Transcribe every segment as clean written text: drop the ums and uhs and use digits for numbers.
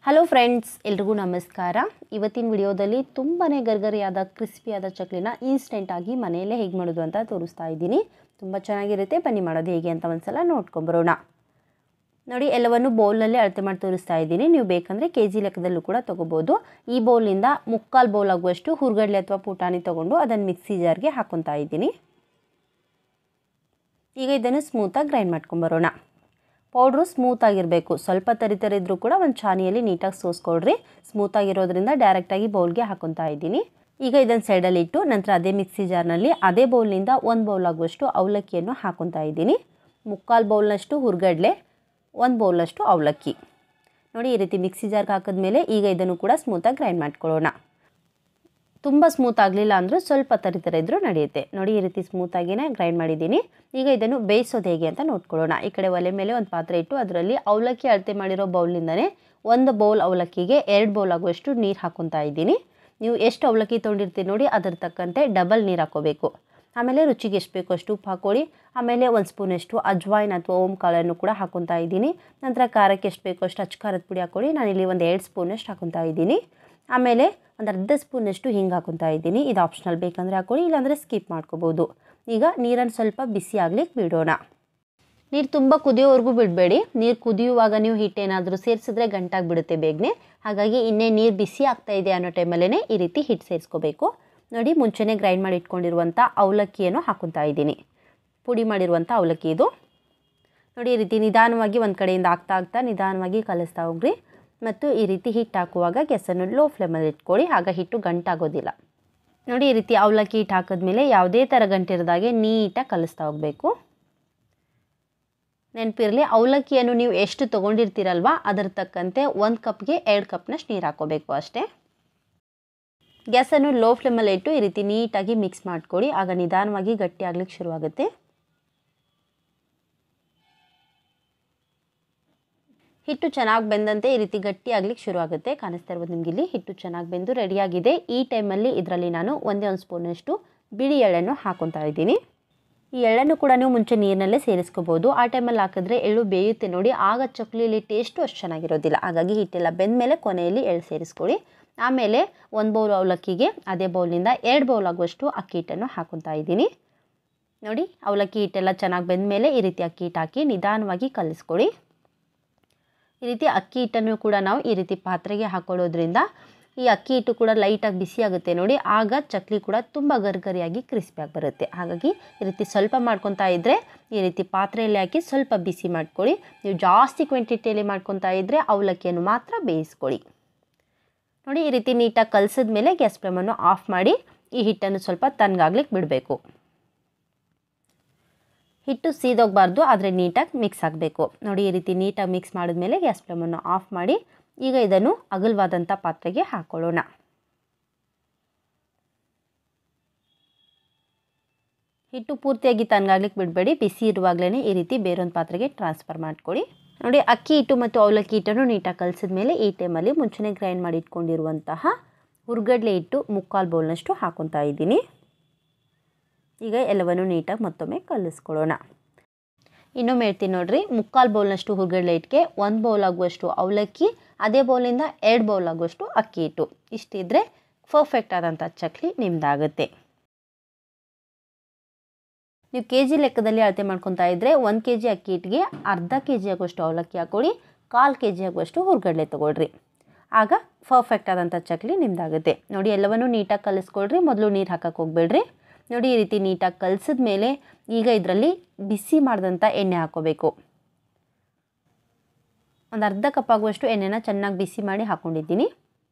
Hello friends, ಎಲ್ರಿಗೂ ನಮಸ್ಕಾರ. ಇವತ್ತಿನ ವಿಡಿಯೋದಲ್ಲಿ ತುಂಬಾ ಗರ್ಗರಿಯಾದ ಕ್ರಿಸ್ಪಿಯಾದ ಚಕ್ಲಿನ ಇನ್ಸ್ಟೆಂಟಾಗಿ ಮನೆಯಲ್ಲೇ ಹೇಗೆ ಮಾಡೋದು ಅಂತ ತೋರಿಸ್ತಾ ಇದ್ದೀನಿ. ತುಂಬ ಚೆನ್ನಾಗಿರುತ್ತೆ. ಬನ್ನಿ ಮಾಡೋದು ಹೇಗೆ ಅಂತ ಒಂದ್ಸಲ ನೋಡ್ಕೊಂಬರೋಣ. ನೋಡಿ, ಎಲ್ಲವನ್ನು ಬೌಲ್ನಲ್ಲಿ ಅಳತೆ ಮಾಡಿ ತೋರಿಸ್ತಾ ಇದ್ದೀನಿ. ನೀವು ಬೇಕಂದರೆ ಕೆ ಜಿ ಲೆಕ್ಕದಲ್ಲೂ ಕೂಡ ತೊಗೋಬೋದು. ಈ ಬೌಲಿಂದ ಮುಕ್ಕಾಲು ಬೌಲ್ ಆಗುವಷ್ಟು ಹುರ್ಗಡ್ಲೆ ಅಥವಾ ಪುಟಾಣಿ ತೊಗೊಂಡು ಅದನ್ನು ಮಿಕ್ಸಿ ಜಾರ್ಗೆ ಹಾಕ್ಕೊತಾ ಇದ್ದೀನಿ. ಈಗ ಇದನ್ನು ಸ್ಮೂತಾಗಿ ಗ್ರೈಂಡ್ ಮಾಡ್ಕೊಂಬರೋಣ. ಪೌಡ್ರು ಸ್ಮೂತಾಗಿರಬೇಕು. ಸ್ವಲ್ಪ ತರಿತರಿದ್ರೂ ಕೂಡ ಒಂದು ಚಾನಿಯಲ್ಲಿ ನೀಟಾಗಿ ಸೋಸ್ಕೊಳ್ರಿ. ಸ್ಮೂತಾಗಿರೋದ್ರಿಂದ ಡೈರೆಕ್ಟಾಗಿ ಬೌಲ್ಗೆ ಹಾಕ್ಕೊತಾ ಇದ್ದೀನಿ. ಈಗ ಇದನ್ನು ಸೈಡಲ್ಲಿ ಇಟ್ಟು ನಂತರ ಅದೇ ಮಿಕ್ಸಿ ಜಾರ್ನಲ್ಲಿ ಅದೇ ಬೌಲ್ನಿಂದ 1 ಬೌಲ್ ಆಗುವಷ್ಟು ಅವಲಕ್ಕಿಯನ್ನು ಹಾಕ್ಕೊತಾ ಇದ್ದೀನಿ. ಮುಕ್ಕಾಲು ಬೌಲ್ನಷ್ಟು ಹುರ್ಗಡ್ಲೆ, 1 ಬೌಲ್ನಷ್ಟು ಅವಲಕ್ಕಿ. ನೋಡಿ, ಈ ರೀತಿ ಮಿಕ್ಸಿ ಜಾರ್ಗೆ ಹಾಕಿದ್ಮೇಲೆ ಈಗ ಇದನ್ನು ಕೂಡ ಸ್ಮೂತಾಗಿ ಗ್ರೈಂಡ್ ಮಾಡ್ಕೊಳ್ಳೋಣ. ತುಂಬ ಸ್ಮೂತ್ ಆಗಲಿಲ್ಲ ಅಂದರೂ ಸ್ವಲ್ಪ ತರಿತರ ಇದ್ದರೂ ನಡೆಯುತ್ತೆ. ನೋಡಿ, ಈ ರೀತಿ ಸ್ಮೂತಾಗಿಯೇ ಗ್ರೈಂಡ್ ಮಾಡಿದ್ದೀನಿ. ಈಗ ಇದನ್ನು ಬೇಯಿಸೋದು ಹೇಗೆ ಅಂತ ನೋಡ್ಕೊಳ್ಳೋಣ. ಈ ಕಡೆ ಒಲೆ ಮೇಲೆ ಒಂದು ಪಾತ್ರೆ ಇಟ್ಟು ಅದರಲ್ಲಿ ಅವಲಕ್ಕಿ ಅಳತೆ ಮಾಡಿರೋ ಬೌಲ್ನಿಂದನೇ 1 ಬೌಲ್ ಅವಲಕ್ಕಿಗೆ 2 ಬೌಲ್ ಆಗುವಷ್ಟು ನೀರು ಹಾಕ್ಕೊತಾ ಇದ್ದೀನಿ. ನೀವು ಎಷ್ಟು ಅವಲಕ್ಕಿ ತೊಗೊಂಡಿರ್ತೀರಿ ನೋಡಿ, ಅದರ ತಕ್ಕಂತೆ ಡಬಲ್ ನೀರು ಹಾಕ್ಕೋಬೇಕು. ಆಮೇಲೆ ರುಚಿಗೆ ಎಷ್ಟು ಬೇಕೋ ಅಷ್ಟು ಉಪ್ಪು ಹಾಕ್ಕೊಳ್ಳಿ. ಆಮೇಲೆ 1 ಸ್ಪೂನಷ್ಟು ಅಜ್ವಾಯಿನ್ ಅಥವಾ ಓಮ್ ಕಾಳನ್ನು ಕೂಡ ಹಾಕ್ಕೊತಾ ಇದ್ದೀನಿ. ನಂತರ ಖಾರಕ್ಕೆ ಎಷ್ಟು ಬೇಕೋ ಅಷ್ಟು ಅಚ್ಚ ಖಾರದ ಪುಡಿ ಹಾಕ್ಕೊಳ್ಳಿ. ನಾನಿಲ್ಲಿ ಒಂದು 2 ಸ್ಪೂನಷ್ಟು ಹಾಕ್ಕೊತಾ ಇದ್ದೀನಿ. ಆಮೇಲೆ ಒಂದು ಅರ್ಧ ಸ್ಪೂನಷ್ಟು ಹಿಂಗೆ ಹಾಕ್ಕೊತಾ ಇದ್ದೀನಿ. ಇದು ಆಪ್ಷನಲ್, ಬೇಕಂದರೆ ಹಾಕ್ಕೊಳ್ಳಿ, ಇಲ್ಲಾಂದರೆ ಸ್ಕಿಪ್ ಮಾಡ್ಕೋಬೋದು. ಈಗ ನೀರನ್ನು ಸ್ವಲ್ಪ ಬಿಸಿ ಆಗ್ಲಿಕ್ಕೆ ಬಿಡೋಣ. ನೀರು ತುಂಬ ಕುದಿಯೋವರೆಗೂ ಬಿಡಬೇಡಿ. ನೀರು ಕುದಿಯುವಾಗ ನೀವು ಹಿಟ್ಟೇನಾದರೂ ಸೇರಿಸಿದ್ರೆ ಗಂಟಾಗಿ ಬಿಡುತ್ತೆ ಬೇಗನೆ. ಹಾಗಾಗಿ ಇನ್ನೇ ನೀರು ಬಿಸಿ ಆಗ್ತಾ ಇದೆ ಅನ್ನೋ ಟೈಮಲ್ಲೇ ಈ ರೀತಿ ಹಿಟ್ಟು ಸೇರಿಸ್ಕೋಬೇಕು. ನೋಡಿ, ಮುಂಚೆನೇ ಗ್ರೈಂಡ್ ಮಾಡಿ ಇಟ್ಕೊಂಡಿರುವಂಥ ಅವಲಕ್ಕಿಯನ್ನು ಹಾಕ್ಕೊತಾ ಇದ್ದೀನಿ. ಪುಡಿ ಮಾಡಿರುವಂಥ ಅವಲಕ್ಕಿ ಇದು. ನೋಡಿ, ಈ ರೀತಿ ನಿಧಾನವಾಗಿ ಒಂದು ಕಡೆಯಿಂದ ಆಗ್ತಾ ನಿಧಾನವಾಗಿ ಕಲಿಸ್ತಾ ಹೋಗ್ರಿ. ಮತ್ತು ಈ ರೀತಿ ಹಿಟ್ಟು ಹಾಕುವಾಗ ಗ್ಯಾಸನ್ನು ಲೋ ಫ್ಲೇಮಲ್ಲಿ ಇಟ್ಕೊಳ್ಳಿ. ಆಗ ಹಿಟ್ಟು ಗಂಟಾಗೋದಿಲ್ಲ. ನೋಡಿ, ಈ ರೀತಿ ಅವಲಕ್ಕಿ ಹಿಟ್ಟು ಹಾಕಿದ್ಮೇಲೆ ಯಾವುದೇ ಥರ ಗಂಟಿರದಾಗೆ ನೀಟಾಗಿ ಕಲಿಸ್ತಾ ಹೋಗಬೇಕು. ನೆನಪಿರಲಿ, ಅವಲಕ್ಕಿಯನ್ನು ನೀವು ಎಷ್ಟು ತೊಗೊಂಡಿರ್ತೀರಲ್ವ ಅದರ ತಕ್ಕಂತೆ 1 ಕಪ್ಗೆ 2 ಕಪ್ನಷ್ಟು ನೀರು ಹಾಕ್ಕೋಬೇಕು ಅಷ್ಟೇ. ಗ್ಯಾಸನ್ನು ಲೋ ಫ್ಲೇಮಲ್ಲಿ ಇಟ್ಟು ಈ ರೀತಿ ನೀಟಾಗಿ ಮಿಕ್ಸ್ ಮಾಡ್ಕೊಳ್ಳಿ. ಆಗ ನಿಧಾನವಾಗಿ ಗಟ್ಟಿ ಆಗ್ಲಿಕ್ಕೆ ಶುರುವಾಗುತ್ತೆ. ಹಿಟ್ಟು ಚೆನ್ನಾಗಿ ಬೆಂದಂತೆ ಈ ರೀತಿ ಗಟ್ಟಿ ಆಗ್ಲಿಕ್ಕೆ ಶುರುವಾಗುತ್ತೆ. ಕಾಣಿಸ್ತಾ ಇರ್ಬೋದು ನಿಮ್ಗೆ ಇಲ್ಲಿ ಹಿಟ್ಟು ಚೆನ್ನಾಗಿ ಬೆಂದು ರೆಡಿಯಾಗಿದೆ. ಈ ಟೈಮಲ್ಲಿ ಇದರಲ್ಲಿ ನಾನು 1 ಸ್ಪೂನಷ್ಟು ಬಿಳಿ ಎಳ್ಳನ್ನು ಹಾಕ್ಕೊತಾ ಇದ್ದೀನಿ. ಈ ಎಳ್ಳನ್ನು ಕೂಡ ನೀವು ಮುಂಚೆ ನೀರಿನಲ್ಲೇ ಸೇರಿಸ್ಕೋಬೋದು. ಆ ಟೈಮಲ್ಲಿ ಹಾಕಿದ್ರೆ ಎಳ್ಳು ಬೇಯುತ್ತೆ ನೋಡಿ, ಆಗ ಚಕ್ಲಿಲಿ ಟೇಸ್ಟು ಅಷ್ಟು ಚೆನ್ನಾಗಿರೋದಿಲ್ಲ. ಹಾಗಾಗಿ ಹಿಟ್ಟೆಲ್ಲ ಬೆಂದ ಮೇಲೆ ಕೊನೆಯಲ್ಲಿ ಎಳ್ಳು ಸೇರಿಸ್ಕೊಳ್ಳಿ. ಆಮೇಲೆ 1 ಬೌಲ್ ಅವಲಕ್ಕಿಗೆ ಅದೇ ಬೌಲ್ನಿಂದ 2 ಬೌಲ್ ಆಗುವಷ್ಟು ಅಕ್ಕಿ ಹಿಟ್ಟನ್ನು ಹಾಕ್ಕೊತಾ ಇದ್ದೀನಿ. ನೋಡಿ, ಅವಲಕ್ಕಿ ಹಿಟ್ಟೆಲ್ಲ ಚೆನ್ನಾಗಿ ಬೆಂದ ಮೇಲೆ ಈ ರೀತಿ ಅಕ್ಕಿ ಹಿಟ್ಟು ಹಾಕಿ ನಿಧಾನವಾಗಿ ಕಲಿಸ್ಕೊಳ್ಳಿ. ಈ ರೀತಿ ಅಕ್ಕಿ ಹಿಟ್ಟನ್ನು ಕೂಡ ನಾವು ಈ ರೀತಿ ಪಾತ್ರೆಗೆ ಹಾಕೊಳ್ಳೋದ್ರಿಂದ ಈ ಅಕ್ಕಿ ಹಿಟ್ಟು ಕೂಡ ಲೈಟಾಗಿ ಬಿಸಿ ಆಗುತ್ತೆ ನೋಡಿ, ಆಗ ಚಕ್ಲಿ ಕೂಡ ತುಂಬ ಗರಿಗರಿಯಾಗಿ ಕ್ರಿಸ್ಪಿಯಾಗಿ ಬರುತ್ತೆ. ಹಾಗಾಗಿ ಈ ರೀತಿ ಸ್ವಲ್ಪ ಮಾಡ್ಕೊತಾ ಇದ್ದರೆ ಈ ರೀತಿ ಪಾತ್ರೆಯಲ್ಲಿ ಹಾಕಿ ಸ್ವಲ್ಪ ಬಿಸಿ ಮಾಡ್ಕೊಳ್ಳಿ. ನೀವು ಜಾಸ್ತಿ ಕ್ವಾಂಟಿಟಿಯಲ್ಲಿ ಮಾಡ್ಕೊತಾ ಇದ್ದರೆ ಅವಲಕ್ಕಿಯನ್ನು ಮಾತ್ರ ಬೇಯಿಸ್ಕೊಳ್ಳಿ. ನೋಡಿ, ಈ ರೀತಿ ನೀಟಾಗಿ ಕಲಸಿದ್ಮೇಲೆ ಗ್ಯಾಸ್ ಫ್ಲೇಮನ್ನು ಆಫ್ ಮಾಡಿ ಈ ಹಿಟ್ಟನ್ನು ಸ್ವಲ್ಪ ತಣ್ಣಗಾಗ್ಲಿಕ್ಕೆ ಬಿಡಬೇಕು. ಹಿಟ್ಟು ಸೀದೋಗಬಾರ್ದು, ಆದರೆ ನೀಟಾಗಿ ಮಿಕ್ಸ್ ಆಗಬೇಕು. ನೋಡಿ, ಈ ರೀತಿ ನೀಟಾಗಿ ಮಿಕ್ಸ್ ಮಾಡಿದ್ಮೇಲೆ ಗ್ಯಾಸ್ ಫ್ಲೇಮನ್ನು ಆಫ್ ಮಾಡಿ ಈಗ ಇದನ್ನು ಅಗಲವಾದಂಥ ಪಾತ್ರೆಗೆ ಹಾಕ್ಕೊಳ್ಳೋಣ. ಹಿಟ್ಟು ಪೂರ್ತಿಯಾಗಿ ತಣ್ಣಗಾಗ್ಲಿಕ್ಕೆ ಬಿಡಬೇಡಿ. ಬಿಸಿ ಇರುವಾಗಲೇ ಈ ರೀತಿ ಬೇರೊಂದು ಪಾತ್ರೆಗೆ ಟ್ರಾನ್ಸ್ಫರ್ ಮಾಡ್ಕೊಳ್ಳಿ. ನೋಡಿ, ಅಕ್ಕಿ ಹಿಟ್ಟು ಮತ್ತು ಅವಲಕ್ಕಿ ಹಿಟ್ಟನ್ನು ನೀಟಾಗಿ ಕಲಿಸಿದ್ಮೇಲೆ ಈ ಟೈಮಲ್ಲಿ ಮುಂಚೆನೇ ಗ್ರೈಂಡ್ ಮಾಡಿ ಇಟ್ಕೊಂಡಿರುವಂತಹ ಹುರ್ಗಡ್ಲೆ ಹಿಟ್ಟು ಮುಕ್ಕಾಲು ಬೌಲ್ನಷ್ಟು ಹಾಕ್ಕೊತಾ ಇದ್ದೀನಿ. ಈಗ ಎಲ್ಲವನ್ನು ನೀಟಾಗಿ ಮತ್ತೊಮ್ಮೆ ಕಲಿಸ್ಕೊಳ್ಳೋಣ. ಇನ್ನೊಮ್ಮೆ ಹೇಳ್ತೀನಿ ನೋಡ್ರಿ, ಮುಕ್ಕಾಲು ಬೌಲ್ನಷ್ಟು ಹುರ್ಗಡ್ಲೆ ಹಿಟ್ಟಿಗೆ 1 ಬೌಲ್ ಆಗುವಷ್ಟು ಅವಲಕ್ಕಿ, ಅದೇ ಬೌಲಿಂದ 2 ಬೌಲ್ ಆಗುವಷ್ಟು ಅಕ್ಕಿ ಹಿಟ್ಟು. ಇಷ್ಟಿದ್ರೆ ಪರ್ಫೆಕ್ಟ್ ಆದಂಥ ಚಕ್ಲಿ ನಿಮ್ದಾಗುತ್ತೆ. ನೀವು ಕೆ ಜಿ ಲೆಕ್ಕದಲ್ಲಿ ಅಳತೆ ಮಾಡ್ಕೊತಾ ಇದ್ದರೆ 1 kg ಅಕ್ಕಿ ಹಿಟ್ಟಿಗೆ ಅರ್ಧ kg ಆಗುವಷ್ಟು ಅವಲಕ್ಕಿ ಹಾಕ್ಕೊಳ್ಳಿ, 1/4 kg ಆಗುವಷ್ಟು ಹುರ್ಗಡ್ಲೆ ತೊಗೊಳ್ರಿ. ಆಗ ಪರ್ಫೆಕ್ಟ್ ಆದಂಥ ಚಕ್ಲಿ ನಿಮ್ದಾಗುತ್ತೆ. ನೋಡಿ, ಎಲ್ಲವನ್ನು ನೀಟಾಗಿ ಕಲಿಸ್ಕೊಳ್ರಿ. ಮೊದಲು ನೀರು ಹಾಕಕ್ಕೆ ಹೋಗ್ಬೇಡ್ರಿ. ನೋಡಿ, ಈ ರೀತಿ ನೀಟಾಗಿ ಕಲಿಸಿದ ಮೇಲೆ ಈಗ ಇದರಲ್ಲಿ ಬಿಸಿ ಮಾಡಿದಂಥ ಎಣ್ಣೆ ಹಾಕ್ಕೋಬೇಕು. ಒಂದು ಅರ್ಧ ಕಪ್ ಆಗುವಷ್ಟು ಎಣ್ಣೆನ ಚೆನ್ನಾಗಿ ಬಿಸಿ ಮಾಡಿ ಹಾಕ್ಕೊಂಡಿದ್ದೀನಿ.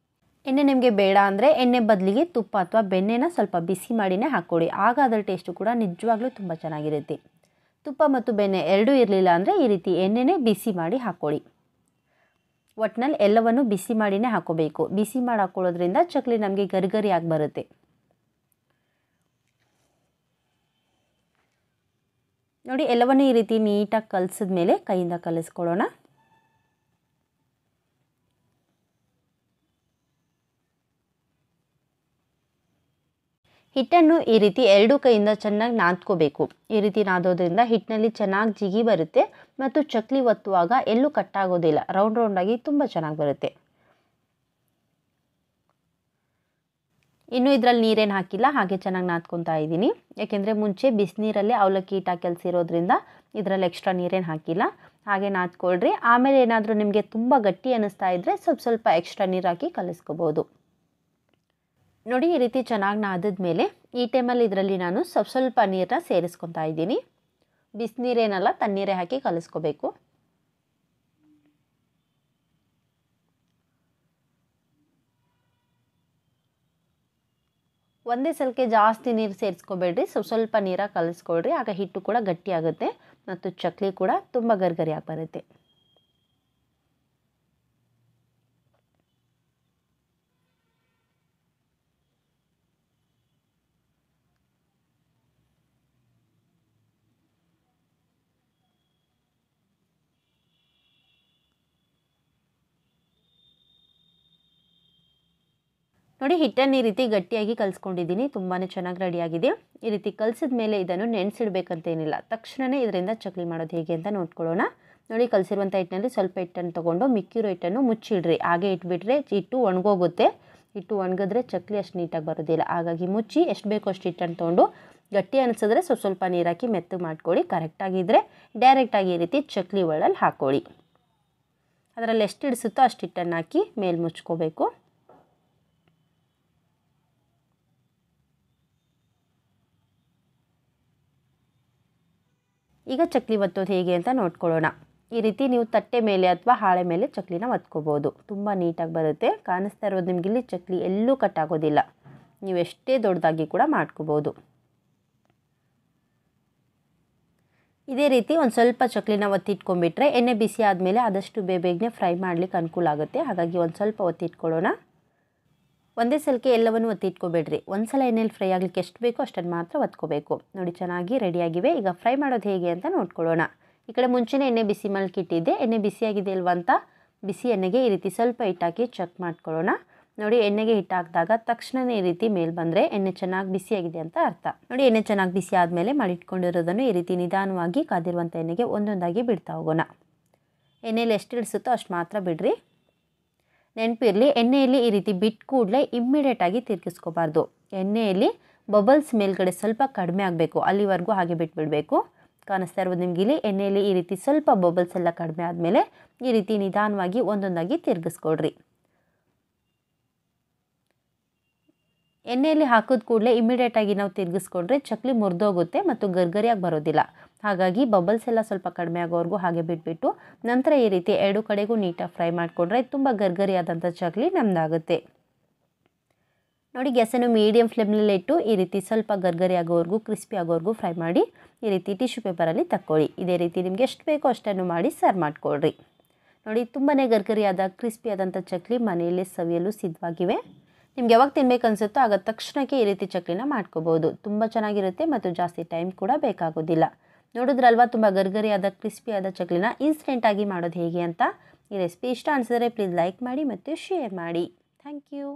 ಎಣ್ಣೆ ನಿಮಗೆ ಬೇಡ ಅಂದರೆ ಎಣ್ಣೆ ಬದಲಿಗೆ ತುಪ್ಪ ಅಥವಾ ಬೆಣ್ಣೆನ ಸ್ವಲ್ಪ ಬಿಸಿ ಮಾಡಿನೇ ಹಾಕ್ಕೊಳ್ಳಿ. ಆಗ ಅದರ ಟೇಸ್ಟು ಕೂಡ ನಿಜವಾಗ್ಲೂ ತುಂಬ ಚೆನ್ನಾಗಿರುತ್ತೆ. ತುಪ್ಪ ಮತ್ತು ಬೆಣ್ಣೆ ಎರಡೂ ಇರಲಿಲ್ಲ ಅಂದರೆ ಈ ರೀತಿ ಎಣ್ಣೆನೇ ಬಿಸಿ ಮಾಡಿ ಹಾಕ್ಕೊಳ್ಳಿ. ಒಟ್ಟಿನಲ್ಲಿ ಎಲ್ಲವನ್ನು ಬಿಸಿ ಮಾಡಿನೇ ಹಾಕ್ಕೋಬೇಕು. ಬಿಸಿ ಮಾಡಿ ಹಾಕ್ಕೊಳ್ಳೋದ್ರಿಂದ ಚಕ್ಲಿ ನಮಗೆ ಗರಿಗರಿಯಾಗಿ ಬರುತ್ತೆ. ನೋಡಿ, ಎಲ್ಲವನ್ನು ಈ ರೀತಿ ನೀಟಾಗಿ ಕಲಿಸಿದ ಮೇಲೆ ಕೈಯಿಂದ ಕಲಿಸ್ಕೊಳ್ಳೋಣ. ಹಿಟ್ಟನ್ನು ಈ ರೀತಿ 2 ಕೈಯಿಂದ ಚೆನ್ನಾಗಿ ನಾದ್ಕೋಬೇಕು. ಈ ರೀತಿ ನಾದೋದ್ರಿಂದ ಹಿಟ್ಟಿನಲ್ಲಿ ಚೆನ್ನಾಗಿ ಜಿಗಿ ಬರುತ್ತೆ ಮತ್ತು ಚಕ್ಲಿ ಒತ್ತುವಾಗ ಎಲ್ಲೂ ಕಟ್ಟಾಗೋದಿಲ್ಲ. ರೌಂಡ್ ರೌಂಡಾಗಿ ತುಂಬ ಚೆನ್ನಾಗಿ ಬರುತ್ತೆ. ಇನ್ನೂ ಇದರಲ್ಲಿ ನೀರೇನು ಹಾಕಿಲ್ಲ, ಹಾಗೆ ಚೆನ್ನಾಗಿ ನಾದ್ಕೊತಾ ಇದ್ದೀನಿ. ಯಾಕೆಂದರೆ ಮುಂಚೆ ಬಿಸಿನೀರಲ್ಲೇ ಅವಲಕ್ಕಿ ಹಿಟ್ಟು ಕಲಸಿರೋದ್ರಿಂದ ಇದರಲ್ಲಿ ಎಕ್ಸ್ಟ್ರಾ ನೀರೇನು ಹಾಕಿಲ್ಲ. ಹಾಗೆ ನಾದ್ಕೊಳ್ರಿ. ಆಮೇಲೆ ಏನಾದರೂ ನಿಮಗೆ ತುಂಬ ಗಟ್ಟಿ ಅನ್ನಿಸ್ತಾ ಇದ್ದರೆ ಸ್ವಲ್ಪ ಎಕ್ಸ್ಟ್ರಾ ನೀರು ಹಾಕಿ ಕಲಿಸ್ಕೋಬೋದು. ನೋಡಿ ಈ ರೀತಿ ಚೆನ್ನಾಗಿ ನಾದಿದ್ಮೇಲೆ ಈ ಟೈಮಲ್ಲಿ ಇದರಲ್ಲಿ ನಾನು ಸ್ವಲ್ಪ ನೀರನ್ನ ಸೇರಿಸ್ಕೊತಾ ಇದ್ದೀನಿ. ಬಿಸಿನೀರೇನಲ್ಲ, ತಣ್ಣೀರೇ ಹಾಕಿ ಕಲಿಸ್ಕೋಬೇಕು. ಒಂದೇ ಸಲಕ್ಕೆ ಜಾಸ್ತಿ ನೀರು ಸೇರಿಸ್ಕೋಬೇಡ್ರಿ, ಸ್ವಲ್ಪ ನೀರಾಗಿ ಕಲಿಸ್ಕೊಳ್ರಿ. ಆಗ ಹಿಟ್ಟು ಕೂಡ ಗಟ್ಟಿ ಆಗುತ್ತೆ ಮತ್ತು ಚಕ್ಲಿ ಕೂಡ ತುಂಬ ಗರಿಗರಿಯಾಗಿ ಬರುತ್ತೆ. ನೋಡಿ ಹಿಟ್ಟನ್ನು ಈ ರೀತಿ ಗಟ್ಟಿಯಾಗಿ ಕಲಿಸ್ಕೊಂಡಿದ್ದೀನಿ. ತುಂಬಾ ಚೆನ್ನಾಗಿ ರೆಡಿಯಾಗಿದೆ. ಈ ರೀತಿ ಕಲಿಸಿದ ಮೇಲೆ ಇದನ್ನು ನೆನೆಸಿಡ್ಬೇಕಂತೇನಿಲ್ಲ, ತಕ್ಷಣವೇ ಇದರಿಂದ ಚಕ್ಲಿ ಮಾಡೋದು ಹೇಗೆ ಅಂತ ನೋಡ್ಕೊಳ್ಳೋಣ. ನೋಡಿ ಕಲಿಸಿರುವಂಥ ಹಿಟ್ಟಿನಲ್ಲಿ ಸ್ವಲ್ಪ ಹಿಟ್ಟನ್ನು ತೊಗೊಂಡು ಮಿಕ್ಕಿರೋ ಹಿಟ್ಟನ್ನು ಮುಚ್ಚಿಡ್ರಿ. ಹಾಗೆ ಇಟ್ಬಿಟ್ರೆ ಹಿಟ್ಟು ಒಣಗೋಗುತ್ತೆ. ಹಿಟ್ಟು ಒಣಗಿದ್ರೆ ಚಕ್ಲಿ ಅಷ್ಟು ನೀಟಾಗಿ ಬರೋದಿಲ್ಲ. ಹಾಗಾಗಿ ಮುಚ್ಚಿ ಎಷ್ಟು ಬೇಕೋ ಅಷ್ಟು ಹಿಟ್ಟನ್ನು ತೊಗೊಂಡು ಗಟ್ಟಿ ಅನಿಸಿದ್ರೆ ಸ್ವಲ್ಪ ನೀರು ಹಾಕಿ ಮೆತ್ತಗೆ ಮಾಡ್ಕೊಳ್ಳಿ. ಕರೆಕ್ಟಾಗಿದ್ದರೆ ಡೈರೆಕ್ಟಾಗಿ ಈ ರೀತಿ ಚಕ್ಲಿ ಒಳ್ಳಲ್ಲಿ ಹಾಕ್ಕೊಳ್ಳಿ. ಅದರಲ್ಲಿ ಎಷ್ಟು ಹಿಡಿಸುತ್ತೋ ಅಷ್ಟು ಹಿಟ್ಟನ್ನು ಹಾಕಿ ಮೇಲೆ ಮುಚ್ಕೋಬೇಕು. ಈಗ ಚಕ್ಲಿ ಒತ್ತೋದು ಹೇಗೆ ಅಂತ ನೋಡ್ಕೊಳ್ಳೋಣ. ಈ ರೀತಿ ನೀವು ತಟ್ಟೆ ಮೇಲೆ ಅಥವಾ ಹಾಳೆ ಮೇಲೆ ಚಕ್ಲಿನ ಒತ್ಕೋಬೋದು. ತುಂಬ ನೀಟಾಗಿ ಬರುತ್ತೆ. ಕಾಣಿಸ್ತಾ ಇರೋದು ನಿಮಗಿಲ್ಲಿ ಚಕ್ಲಿ ಎಲ್ಲೂ ಕಟ್ಟಾಗೋದಿಲ್ಲ. ನೀವು ಎಷ್ಟೇ ದೊಡ್ಡದಾಗಿ ಕೂಡ ಮಾಡ್ಕೋಬೋದು. ಇದೇ ರೀತಿ ಒಂದು ಸ್ವಲ್ಪ ಚಕ್ಲಿನ ಒತ್ತಿಟ್ಕೊಂಡ್ಬಿಟ್ರೆ ಎಣ್ಣೆ ಬಿಸಿ ಆದಮೇಲೆ ಆದಷ್ಟು ಬೇಗನೆ ಫ್ರೈ ಮಾಡಲಿಕ್ಕೆ ಅನುಕೂಲ ಆಗುತ್ತೆ. ಹಾಗಾಗಿ ಒಂದು ಸ್ವಲ್ಪ ಒತ್ತಿಟ್ಕೊಳ್ಳೋಣ. ಒಂದೇ ಸಲಕ್ಕೆ ಎಲ್ಲವನ್ನು ಒತ್ತಿಟ್ಕೋಬೇಡ್ರಿ. ಒಂದು ಸಲ ಎಣ್ಣೆಲಿ ಫ್ರೈ ಆಗಲಿಕ್ಕೆ ಎಷ್ಟು ಬೇಕೋ ಅಷ್ಟನ್ನು ಮಾತ್ರ ಒತ್ಕೋಬೇಕು. ನೋಡಿ ಚೆನ್ನಾಗಿ ರೆಡಿಯಾಗಿವೆ. ಈಗ ಫ್ರೈ ಮಾಡೋದು ಹೇಗೆ ಅಂತ ನೋಡ್ಕೊಳ್ಳೋಣ. ಈ ಕಡೆ ಮುಂಚೆನೇ ಎಣ್ಣೆ ಬಿಸಿ ಮಾಡಲಿಕ್ಕಿಟ್ಟಿದ್ದೆ. ಎಣ್ಣೆ ಬಿಸಿಯಾಗಿದೆ ಇಲ್ವಾ ಅಂತ ಬಿಸಿ ಎಣ್ಣೆಗೆ ಈ ರೀತಿ ಸ್ವಲ್ಪ ಹಿಟ್ಟಾಕಿ ಚೆಕ್ ಮಾಡ್ಕೊಳ್ಳೋಣ. ನೋಡಿ ಎಣ್ಣೆಗೆ ಹಿಟ್ಟು ಹಾಕಿದಾಗ ತಕ್ಷಣವೇ ಈ ರೀತಿ ಮೇಲೆ ಬಂದರೆ ಎಣ್ಣೆ ಚೆನ್ನಾಗಿ ಬಿಸಿಯಾಗಿದೆ ಅಂತ ಅರ್ಥ. ನೋಡಿ ಎಣ್ಣೆ ಚೆನ್ನಾಗಿ ಬಿಸಿ ಆದಮೇಲೆ ಮಾಡಿಟ್ಕೊಂಡಿರೋದನ್ನು ಈ ರೀತಿ ನಿಧಾನವಾಗಿ ಕಾದಿರುವಂಥ ಎಣ್ಣೆಗೆ ಒಂದೊಂದಾಗಿ ಬಿಡ್ತಾ ಹೋಗೋಣ. ಎಣ್ಣೆಯಲ್ಲಿ ಎಷ್ಟು ಹಿಡಿಸುತ್ತೋ ಅಷ್ಟು ಮಾತ್ರ ಬಿಡ್ರಿ. ನೆನಪಿರಲಿ, ಎಣ್ಣೆಯಲ್ಲಿ ಈ ರೀತಿ ಬಿಟ್ಟು ಕೂಡಲೇ ಇಮ್ಮಿಡಿಯೇಟಾಗಿ ತಿರುಗಿಸ್ಕೋಬಾರ್ದು. ಎಣ್ಣೆಯಲ್ಲಿ ಬಬಲ್ಸ್ ಮೇಲ್ಗಡೆ ಸ್ವಲ್ಪ ಕಡಿಮೆ ಆಗಬೇಕು, ಅಲ್ಲಿವರೆಗೂ ಹಾಗೆ ಬಿಟ್ಬಿಡಬೇಕು. ಕಾಣಿಸ್ತಾ ಇರ್ಬೋದು ನಿಮ್ಗೆ ಇಲ್ಲಿ ಎಣ್ಣೆಯಲ್ಲಿ ಈ ರೀತಿ ಸ್ವಲ್ಪ ಬಬಲ್ಸ್ ಎಲ್ಲ ಕಡಿಮೆ ಆದಮೇಲೆ ಈ ರೀತಿ ನಿಧಾನವಾಗಿ ಒಂದೊಂದಾಗಿ ತಿರುಗಿಸ್ಕೊಡ್ರಿ. ಎಣ್ಣೆಯಲ್ಲಿ ಹಾಕಿದ ಕೂಡಲೇ ಇಮಿಡಿಯೇಟಾಗಿ ನಾವು ತಿರುಗಿಸ್ಕೊಂಡ್ರೆ ಚಕ್ಲಿ ಮುರಿದೋಗುತ್ತೆ ಮತ್ತು ಗರ್ಗರಿಯಾಗಿ ಬರೋದಿಲ್ಲ. ಹಾಗಾಗಿ ಬಬಲ್ಸ್ ಎಲ್ಲ ಸ್ವಲ್ಪ ಕಡಿಮೆ ಆಗೋವರೆಗೂ ಹಾಗೆ ಬಿಟ್ಬಿಟ್ಟು ನಂತರ ಈ ರೀತಿ ಎರಡು ಕಡೆಗೂ ನೀಟಾಗಿ ಫ್ರೈ ಮಾಡಿಕೊಂಡ್ರೆ ತುಂಬ ಗರ್ಗರಿಯಾದಂಥ ಚಕ್ಲಿ ನಮ್ಮದಾಗುತ್ತೆ. ನೋಡಿ ಗ್ಯಾಸನ್ನು ಮೀಡಿಯಮ್ ಫ್ಲೇಮ್ನಲ್ಲಿ ಇಟ್ಟು ಈ ರೀತಿ ಸ್ವಲ್ಪ ಗರ್ಗರಿ ಆಗೋವರೆಗೂ ಕ್ರಿಸ್ಪಿ ಆಗೋವರೆಗೂ ಫ್ರೈ ಮಾಡಿ ಈ ರೀತಿ ಟಿಶ್ಯೂ ಪೇಪರಲ್ಲಿ ತಕ್ಕೊಳ್ಳಿ. ಇದೇ ರೀತಿ ನಿಮಗೆ ಎಷ್ಟು ಬೇಕೋ ಅಷ್ಟನ್ನು ಮಾಡಿ ಸರ್ವ್ ಮಾಡಿಕೊಡ್ರಿ. ನೋಡಿ ತುಂಬಾ ಗರ್ಗರಿಯಾದ ಕ್ರಿಸ್ಪಿಯಾದಂಥ ಚಕ್ಲಿ ಮನೆಯಲ್ಲೇ ಸವಿಯಲು ಸಿದ್ಧವಾಗಿವೆ. ನಿಮ್ಗೆ ಯಾವಾಗ ತಿನ್ಬೇಕು ಅನಿಸುತ್ತೋ ಆಗ ತಕ್ಷಣಕ್ಕೆ ಈ ರೀತಿ ಚಕ್ಲಿನ ಮಾಡ್ಕೋಬೋದು. ತುಂಬ ಚೆನ್ನಾಗಿರುತ್ತೆ ಮತ್ತು ಜಾಸ್ತಿ ಟೈಮ್ ಕೂಡ ಬೇಕಾಗೋದಿಲ್ಲ. ನೋಡಿದ್ರಲ್ವಾ ತುಂಬ ಗರ್ಗರಿಯಾದ ಕ್ರಿಸ್ಪಿಯಾದ ಚಕ್ಲಿನ ಇನ್ಸ್ಟೆಂಟಾಗಿ ಮಾಡೋದು ಹೇಗೆ ಅಂತ. ಈ ರೆಸಿಪಿ ಇಷ್ಟ ಅನಿಸಿದ್ರೆ ಪ್ಲೀಸ್ ಲೈಕ್ ಮಾಡಿ ಮತ್ತು ಶೇರ್ ಮಾಡಿ. Thank you.